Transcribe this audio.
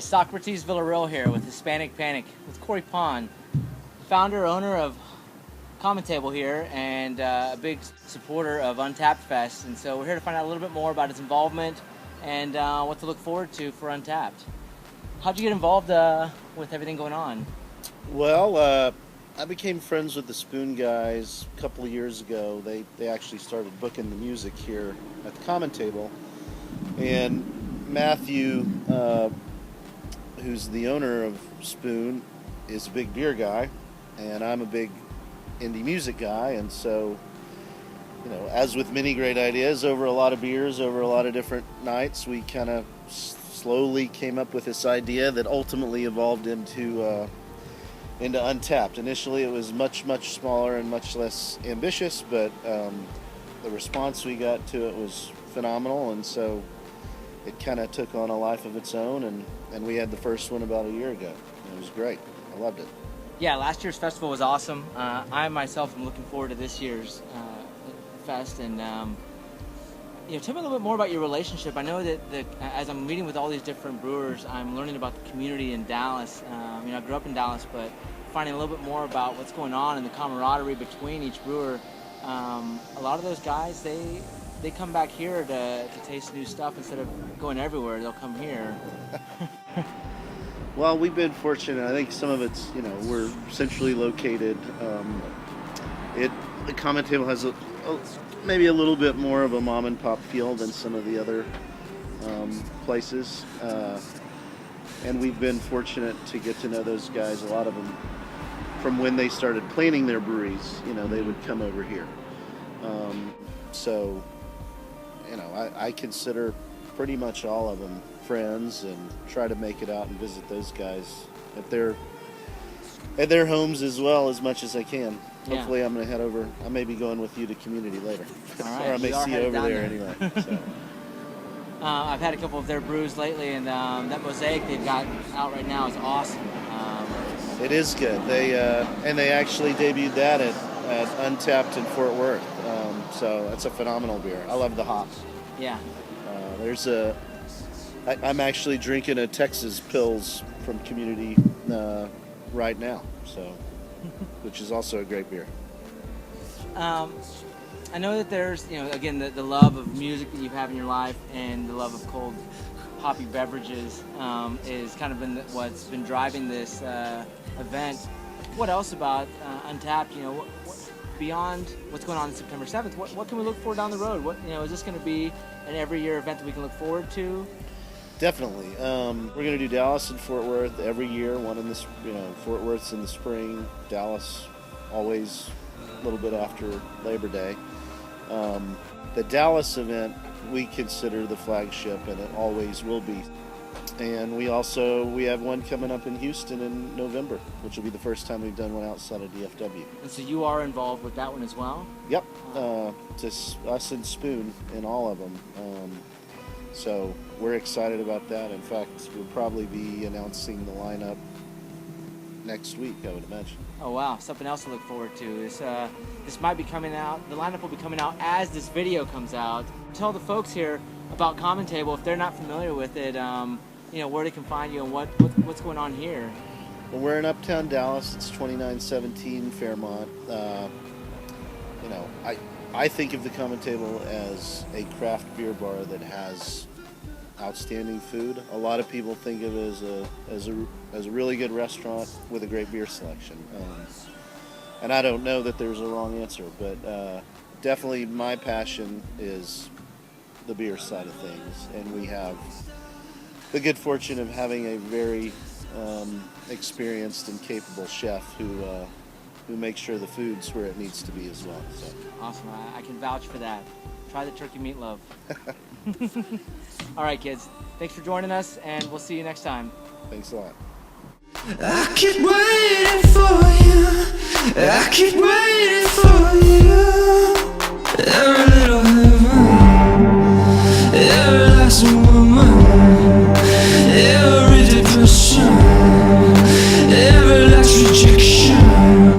guys, Socrates Villarreal here with Hispanic Panic with Corey Pond, founder, owner of Common Table here, and a big supporter of Untapped Fest. And so we're here to find out a little bit more about his involvement and what to look forward to for Untapped. How'd you get involved with everything going on? Well, I became friends with the Spoon guys a couple of years ago. They actually started booking the music here at the Common Table. And Matthew, who's the owner of Spoon, is a big beer guy, and I'm a big indie music guy. And so, as with many great ideas, over a lot of beers, over a lot of different nights, we kind of slowly came up with this idea that ultimately evolved into Untapped. Initially, it was much smaller and much less ambitious, but the response we got to it was phenomenal, and so it kind of took on a life of its own, and we had the first one about a year ago. It was great. I loved it. Yeah, last year's festival was awesome. I myself am looking forward to this year's fest, and tell me a little bit more about your relationship. I know that as I'm meeting with all these different brewers, I'm learning about the community in Dallas. I grew up in Dallas, but finding a little bit more about what's going on and the camaraderie between each brewer. A lot of those guys, they come back here to taste new stuff instead of going everywhere. They'll come here. Well, we've been fortunate. I think some of it's, we're centrally located. The Common Table has maybe a little bit more of a mom and pop feel than some of the other places. And we've been fortunate to get to know those guys, a lot of them, from when they started planning their breweries. They would come over here. So, I consider pretty much all of them friends, and try to make it out and visit those guys at their homes as well as much as I can. Yeah. Hopefully I'm going to head over. I may be going with you to Community later. All right. Or I may see you over there anyway. So. I've had a couple of their brews lately, and that Mosaic they've got out right now is awesome. It is good. They actually debuted that at Untapped in Fort Worth. So that's a phenomenal beer. I love the hops. Yeah. I'm actually drinking a Texas Pils from Community right now, which is also a great beer. I know that there's, again, the love of music that you have in your life and the love of cold, hoppy beverages is kind of been what's been driving this event. What else about Untapped? Beyond what's going on September 7th, what can we look for down the road? Is this going to be an every year event that we can look forward to? Definitely. We're going to do Dallas and Fort Worth every year. One in this, Fort Worth's in the spring. Dallas always a little bit after Labor Day. The Dallas event we consider the flagship, and it always will be. And we have one coming up in Houston in November, which will be the first time we've done one outside of DFW. And so you are involved with that one as well? Yep. Just us and Spoon in all of them. So we're excited about that. In fact, we'll probably be announcing the lineup next week, I would imagine. Oh wow, something else to look forward to. This might be coming out, the lineup will be coming out as this video comes out. Tell the folks here about Common Table, if they're not familiar with it, where they can find you and what's going on here. Well, we're in Uptown Dallas. It's 2917 Fairmont. I think of the Common Table as a craft beer bar that has outstanding food. A lot of people think of it as a really good restaurant with a great beer selection. And I don't know that there's a wrong answer, but definitely my passion is the beer side of things, and we have the good fortune of having a very experienced and capable chef who makes sure the food's where it needs to be as well. So. Awesome. I can vouch for that. Try the turkey meatloaf. All right, kids. Thanks for joining us, and we'll see you next time. Thanks a lot. I keep waiting for you. I keep waiting.